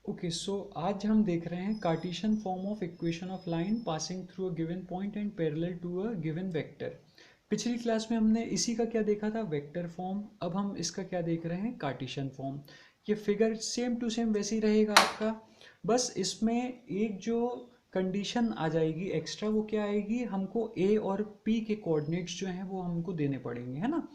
Okay so आज हम देख रहे हैं Cartesian form of equation of line passing through a given point and parallel to a given vector. पिछली class में हमने इसी का क्या देखा था, वेक्टर फॉर्म। अब हम इसका क्या देख रहे हैं, कार्टेशियन फॉर्म। ये फिगर सेम टू सेम वैसे ही रहेगा आपका, बस इसमें एक जो कंडीशन आ जाएगी एक्स्ट्रा, वो क्या आएगी, हमको ए और पी के कोऑर्डिनेट्स जो हैं वो हमको देने पड़ेंगे, है ना।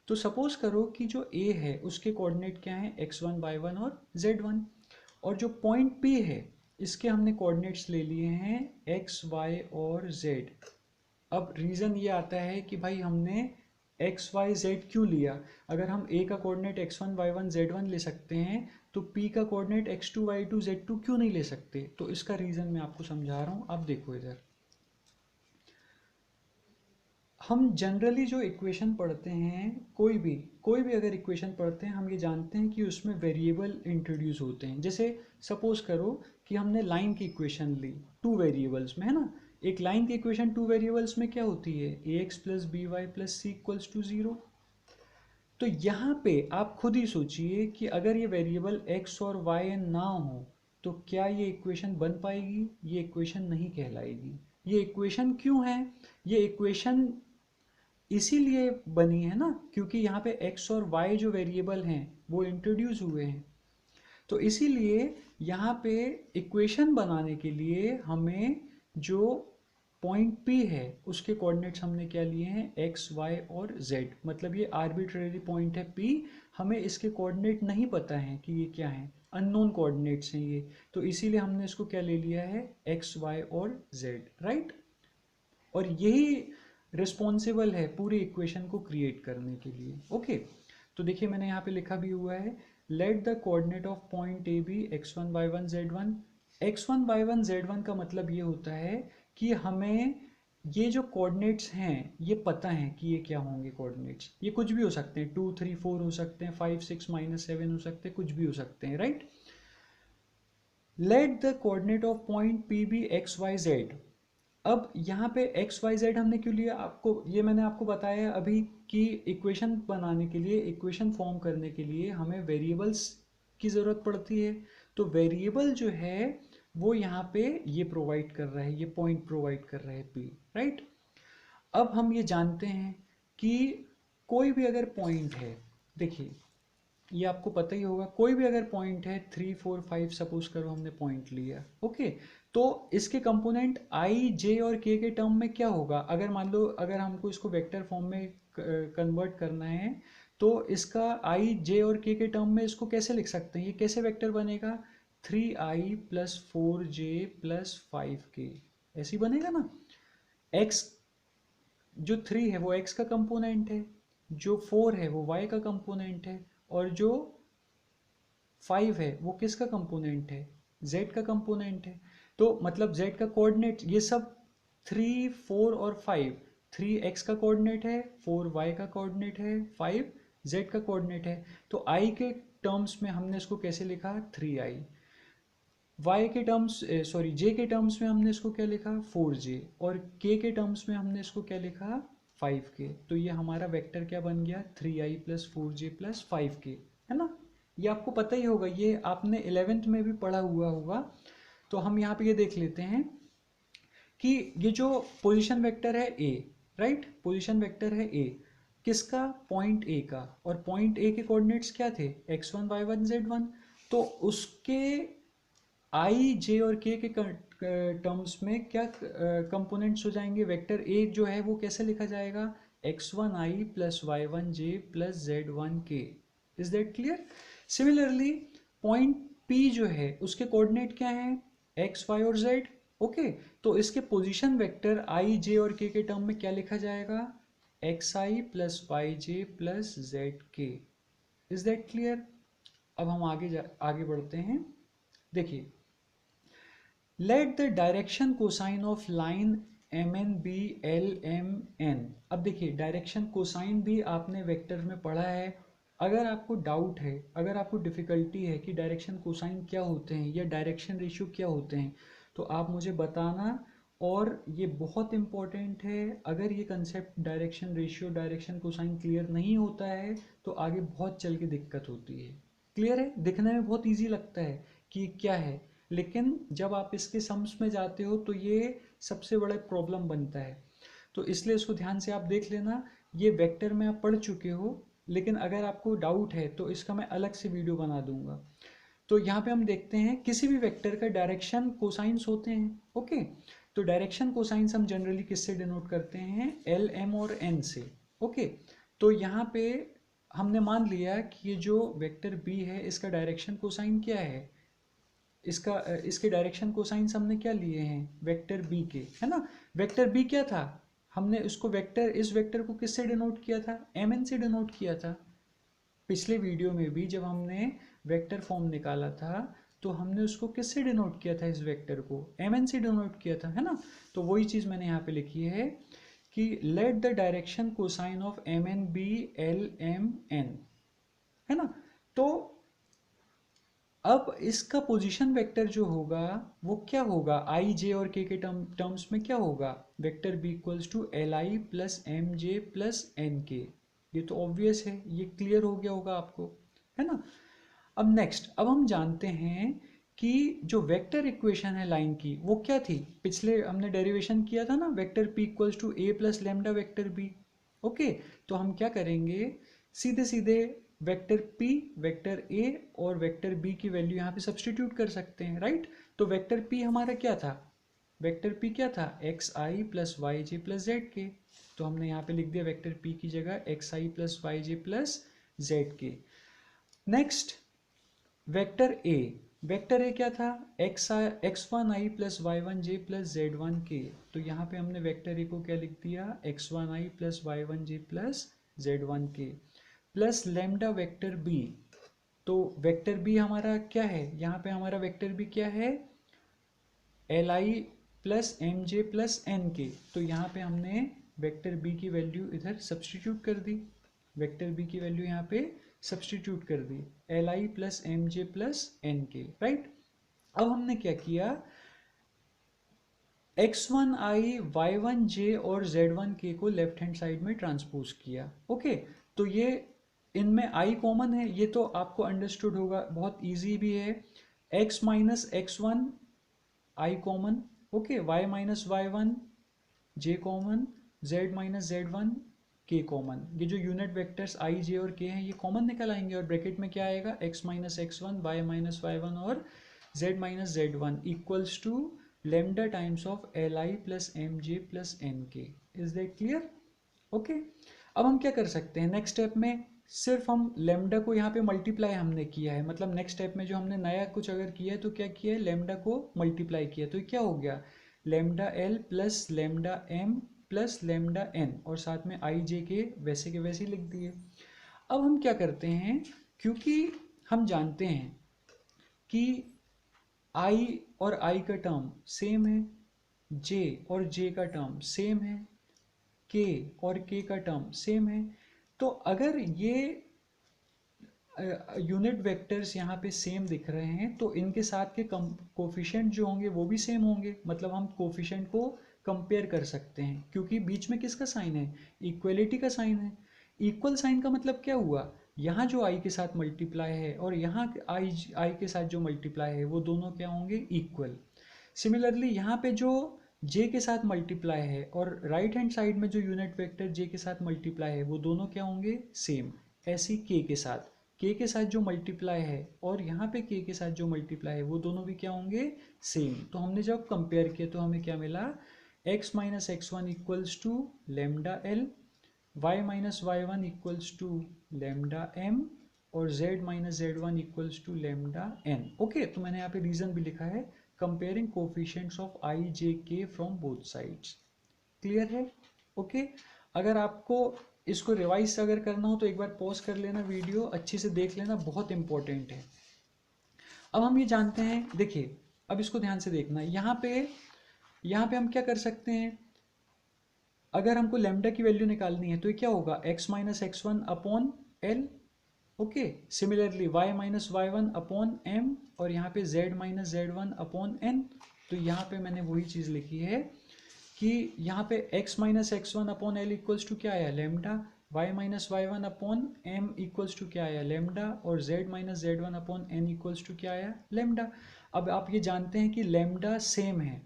तो सपोज करो कि जो ए है उसके कोऑर्डिनेट क्या हैं, x1 y1 और z1। और जो पॉइंट P है इसके हमने कोऑर्डिनेट्स ले लिए हैं x, y और z। अब रीज़न ये आता है कि भाई हमने x, y, z क्यों लिया। अगर हम a का कोऑर्डिनेट x1 y1 z1 ले सकते हैं तो p का कोऑर्डिनेट x2 y2 z2 क्यों नहीं ले सकते। तो इसका रीज़न मैं आपको समझा रहा हूँ। अब देखो इधर, हम जनरली जो इक्वेशन पढ़ते हैं, कोई भी अगर इक्वेशन पढ़ते हैं, हम ये जानते हैं कि उसमें वेरिएबल इंट्रोड्यूस होते हैं। जैसे सपोज करो कि हमने लाइन की इक्वेशन ली टू वेरिएबल्स में, है ना। एक लाइन की इक्वेशन टू वेरिएबल्स में क्या होती है, a x plus b y plus c equals to zero. तो यहाँ पे आप खुद ही सोचिए कि अगर ये वेरिएबल एक्स और वाई ना हो तो क्या ये इक्वेशन बन पाएगी, ये इक्वेशन नहीं कहलाएगी। ये इक्वेशन क्यों है, ये इक्वेशन इसीलिए बनी है ना क्योंकि यहाँ पे x और y जो वेरिएबल हैं वो इंट्रोड्यूस हुए हैं। तो इसीलिए यहाँ पे इक्वेशन बनाने के लिए हमें जो पॉइंट P है उसके कोऑर्डिनेट्स हमने क्या लिए हैं, x, y और z। मतलब ये आर्बिट्रेरी पॉइंट है P, हमें इसके कोऑर्डिनेट नहीं पता है कि ये क्या है, अननोन कोऑर्डिनेट्स हैं ये। तो इसीलिए हमने इसको क्या ले लिया है, x, y और z, राइट। और यही रिस्पॉन्सिबल है पूरी इक्वेशन को क्रिएट करने के लिए। ओके, तो देखिए मैंने यहाँ पे लिखा भी हुआ है, let the coordinate of point A be x1 y1 z1। x1 y1 z1 का मतलब ये होता है कि हमें ये जो कोऑर्डिनेट्स हैं ये पता है कि ये क्या होंगे कोऑर्डिनेट्स। ये कुछ भी हो सकते हैं, 2 3 4 हो सकते हैं, 5 6 -7 हो सकते हैं, कुछ भी हो सकते हैं, right. Let the coordinate of point P be x y z. अब यहाँ पे एक्स वाई जेड हमने क्यों लिया, आपको ये मैंने आपको बताया अभी कि इक्वेशन बनाने के लिए, इक्वेशन फॉर्म करने के लिए हमें वेरिएबल्स की ज़रूरत पड़ती है। तो वेरिएबल जो है वो यहाँ पे ये प्रोवाइड कर रहा है, ये पॉइंट प्रोवाइड कर रहा है पी, राइट। अब हम ये जानते हैं कि कोई भी अगर पॉइंट है, देखिए ये आपको पता ही होगा, कोई भी अगर पॉइंट है 3 4 5, सपोज करो हमने पॉइंट लिया, ओके। तो इसके कंपोनेंट आई जे और के टर्म में क्या होगा, अगर मान लो अगर हमको इसको वेक्टर फॉर्म में कन्वर्ट करना है तो इसका आई जे और के टर्म में इसको कैसे लिख सकते हैं, ये कैसे वेक्टर बनेगा, 3i plus 4j plus 5k, ऐसे ही बनेगा ना। x जो 3 है वो x का कंपोनेंट है, जो 4 है वो y का कंपोनेंट है, और जो 5 है वो किसका कंपोनेंट है, z का कंपोनेंट है। तो मतलब z का कोऑर्डिनेट ये सब 3 4 और 5, 3 x का कोऑर्डिनेट है, 4 y का कोऑर्डिनेट है, 5 z का कोऑर्डिनेट है। तो i के टर्म्स में हमने इसको कैसे लिखा, 3i। y के टर्म्स, सॉरी j के टर्म्स में हमने इसको क्या लिखा, 4j। और k के टर्म्स में हमने इसको क्या लिखा, 5k। तो ये हमारा वेक्टर क्या बन गया, 3i plus 4j plus 5k, है ना। ये आपको पता ही होगा, ये आपने 11th में भी पढ़ा हुआ होगा। तो हम यहाँ पे ये देख लेते हैं कि ये जो पोजीशन वेक्टर है a, राइट, पोजीशन वेक्टर है a किसका, पॉइंट a का। और पॉइंट a के कोऑर्डिनेट्स क्या थे, x1 y1 z1। तो उसके आई जे और के टर्म्स में क्या कंपोनेंट्स हो जाएंगे, वेक्टर ए जो है वो कैसे लिखा जाएगा, x1i plus y1j plus z1k। Is that clear. Similarly point P जो है उसके कोऑर्डिनेट क्या है, x, y और z, ओके। तो इसके पोजीशन वेक्टर i j और के टर्म में क्या लिखा जाएगा, xi plus yj plus zk। Is that clear. अब हम आगे बढ़ते हैं। देखिए, let the direction cosine of line m N B L M n. अब देखिए डायरेक्शन कोसाइन भी आपने वेक्टर में पढ़ा है। अगर आपको डाउट है, अगर आपको डिफिकल्टी है कि डायरेक्शन कोसाइन क्या होते हैं या डायरेक्शन रेशियो क्या होते हैं, तो आप मुझे बताना। और ये बहुत इंपॉर्टेंट है, अगर ये concept direction ratio, direction cosine clear नहीं होता है तो आगे बहुत चल के दिक्कत होती है। क्लियर है, दिखने में बहुत ईजी लगता है कि क्या है, लेकिन जब आप इसके सम्स में जाते हो तो ये सबसे बड़ा प्रॉब्लम बनता है। तो इसलिए इसको ध्यान से आप देख लेना। ये वेक्टर में आप पढ़ चुके हो, लेकिन अगर आपको डाउट है तो इसका मैं अलग से वीडियो बना दूंगा। तो यहाँ पे हम देखते हैं किसी भी वेक्टर का डायरेक्शन कोसाइंस होते हैं। ओके, तो डायरेक्शन कोसाइंस हम जनरली किससे डिनोट करते हैं, एल एम और एन से। ओके, तो यहाँ पे हमने मान लिया कि ये जो वेक्टर बी है इसका डायरेक्शन कोसाइन क्या है, इसके डायरेक्शन कोसाइंस हमने क्या लिए हैं, वेक्टर बी के, है ना। वेक्टर बी क्या था, हमने इसको वेक्टर, इस वेक्टर को किससे डिनोट किया था, एम एन से डिनोट किया था। पिछले वीडियो में भी जब हमने वेक्टर फॉर्म निकाला था तो हमने उसको किससे डिनोट किया था, इस वेक्टर को एम एन से डिनोट किया था, है ना। तो वही चीज़ मैंने यहाँ पे लिखी है कि let the direction cosine of M N B L M N, है ना। तो अब इसका पोजीशन वेक्टर जो होगा वो क्या होगा, आई जे और के टर्म्स में क्या होगा, vector B equals to L I plus M J plus N के। ये तो ऑब्वियस है, ये क्लियर हो गया होगा आपको, है ना। अब नेक्स्ट, अब हम जानते हैं कि जो वेक्टर इक्वेशन है लाइन की वो क्या थी, पिछले हमने डेरिवेशन किया था ना, vector P equals to A plus lambda vector B. Okay, तो हम क्या करेंगे, सीधे सीधे वेक्टर p, वेक्टर a और वेक्टर b की वैल्यू यहाँ पे सब्सटीट्यूट कर सकते हैं, राइट। तो वेक्टर p हमारा क्या था, वेक्टर p क्या था, एक्स आई प्लस वाई जे प्लस जेड के। तो हमने यहाँ पे लिख दिया वेक्टर p की जगह एक्स आई प्लस वाई जे प्लस जेड के। Next vector a, vector a क्या था, एक्स वन आई प्लस वाई वन जे प्लस जेड वन के। तो यहाँ पे हमने वेक्टर a को क्या लिख दिया, एक्स वन आई प्लस वाई वन जे प्लस जेड वन के प्लस लेमडा वेक्टर बी। तो वेक्टर बी हमारा क्या है, यहाँ पे हमारा वेक्टर बी क्या है, L I plus M J plus N K. तो यहाँ पे हमने वेक्टर बी की वैल्यू इधर सब्सटीट्यूट कर दी, वेक्टर बी की वैल्यू यहाँ पे सब्सटीट्यूट कर दी, L I plus M J plus N K, right. अब हमने क्या किया, x1i, y1j और z1k को लेफ्ट हैंड साइड में ट्रांसपोज किया। ओके, तो ये इनमें i कॉमन है, ये तो आपको अंडरस्टूड होगा, बहुत इजी भी है। x minus X one I common, okay, y minus Y one J common, z minus Z one K common. ये जो यूनिट वेक्टर्स i j और k हैं ये कॉमन निकल आएंगे, और ब्रैकेट में क्या आएगा, x minus X one, Y minus Y one और z minus Z one equals to lambda times of L I plus M J plus N K. Is that clear, okay. अब हम क्या कर सकते हैं, नेक्स्ट स्टेप में सिर्फ हम लेमडा को यहाँ पे मल्टीप्लाई हमने किया है, मतलब नेक्स्ट स्टेप में जो हमने नया कुछ अगर किया है तो क्या किया है, लेमडा को मल्टीप्लाई किया, तो क्या हो गया, lambda L plus lambda M plus lambda N, और साथ में आई जे के वैसे के वैसे ही लिख दिए। अब हम क्या करते हैं, क्योंकि हम जानते हैं कि i और i का टर्म सेम है, j और j का टर्म सेम है, k और k का टर्म सेम है, तो अगर ये यूनिट वेक्टर्स यहाँ पे सेम दिख रहे हैं तो इनके साथ के कोफिशिएंट जो होंगे वो भी सेम होंगे, मतलब हम कोफिशिएंट को कंपेयर कर सकते हैं, क्योंकि बीच में किसका साइन है, इक्वलिटी का साइन है। इक्वल साइन का मतलब क्या हुआ, यहाँ जो i के साथ मल्टीप्लाई है और यहाँ i के साथ जो मल्टीप्लाई है वो दोनों क्या होंगे, इक्वल। सिमिलरली यहाँ पे जो j के साथ मल्टीप्लाई है और राइट हैंड साइड में जो यूनिट वेक्टर j के साथ मल्टीप्लाई है वो दोनों क्या होंगे, सेम। ऐसी k के साथ जो मल्टीप्लाई है और यहाँ पे k के साथ जो मल्टीप्लाई है वो दोनों भी क्या होंगे, सेम। तो हमने जब कंपेयर किया तो हमें क्या मिला, x minus X one equals to lambda L, y minus Y one equals to lambda M और z minus Z one equals to lambda N. Okay, तो मैंने यहाँ पे रीजन भी लिखा है, comparing coefficients of I J K from both sides. Clear है, okay. अगर आपको इसको रिवाइज अगर करना हो तो एक बार पॉज कर लेना, वीडियो अच्छे से देख लेना, बहुत इंपॉर्टेंट है। अब हम ये जानते हैं, देखिए अब इसको ध्यान से देखना, यहाँ पे हम क्या कर सकते हैं, अगर हमको लेमडा की वैल्यू निकालनी है तो ये क्या होगा, x minus X one upon L, okay. Similarly y minus Y one upon M, और यहाँ पे z minus Z one upon N. तो यहाँ पे मैंने वही चीज़ लिखी है कि यहाँ पे x minus X one upon L equals to क्या आया, lambda, y minus Y one upon M equals to क्या आया लेमडा, और z minus Z one upon N equals to क्या आया लेमडा। अब आप ये जानते हैं कि लेमडा सेम है,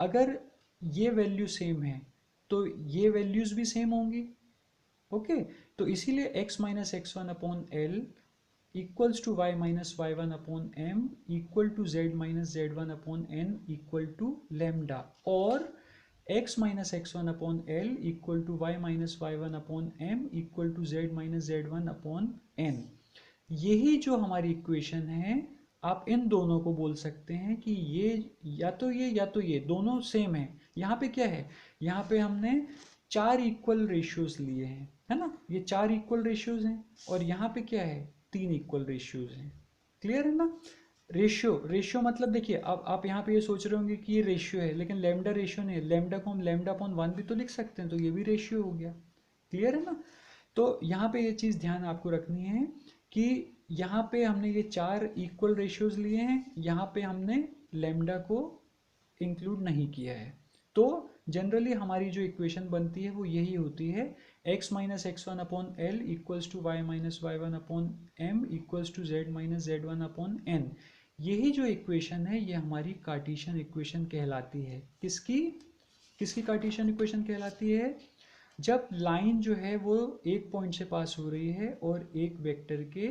अगर ये वैल्यू सेम है तो ये वैल्यूज भी सेम होंगी। ओके, तो इसीलिए x minus X one upon L equals to Y minus Y one upon M equal to Z minus Z one upon N equal to lambda, और x minus X one upon L equal to Y minus Y one upon M equal to Z minus Z one upon N. यही जो हमारी equation है, आप इन दोनों को बोल सकते हैं कि ये या तो ये दोनों सेम है। यहाँ पे क्या है, यहाँ पे हमने 4 इक्वल रेशियोज लिए हैं, है ना, ये 4 इक्वल रेशियोज हैं, और यहाँ पे क्या है 3 इक्वल रेशियोज हैं। क्लियर है ना। रेशियो मतलब देखिए, अब आप यहाँ पे ये सोच रहे होंगे कि ये रेशियो है, लेकिन लेमडा रेशियो नहीं है, लेमडा को हम लेमडा अपॉन 1 भी तो लिख सकते हैं, तो ये भी रेशियो हो गया। क्लियर है ना। तो यहाँ पे ये चीज़ ध्यान आपको रखनी है कि यहाँ पे हमने ये 4 इक्वल रेशियोज लिए हैं, यहाँ पे हमने लेमडा को इंक्लूड नहीं किया है। तो जनरली हमारी जो इक्वेशन बनती है वो यही होती है, x minus X one upon L equals to Y minus Y one upon M equals to Z minus Z one upon N. यही जो इक्वेशन है ये हमारी कार्टेशियन इक्वेशन कहलाती है। किसकी किसकी कार्टेशियन इक्वेशन कहलाती है, जब लाइन जो है वो एक पॉइंट से पास हो रही है और एक वेक्टर के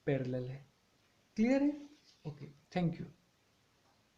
पैरेलल है। क्लियर है। Okay, thank you.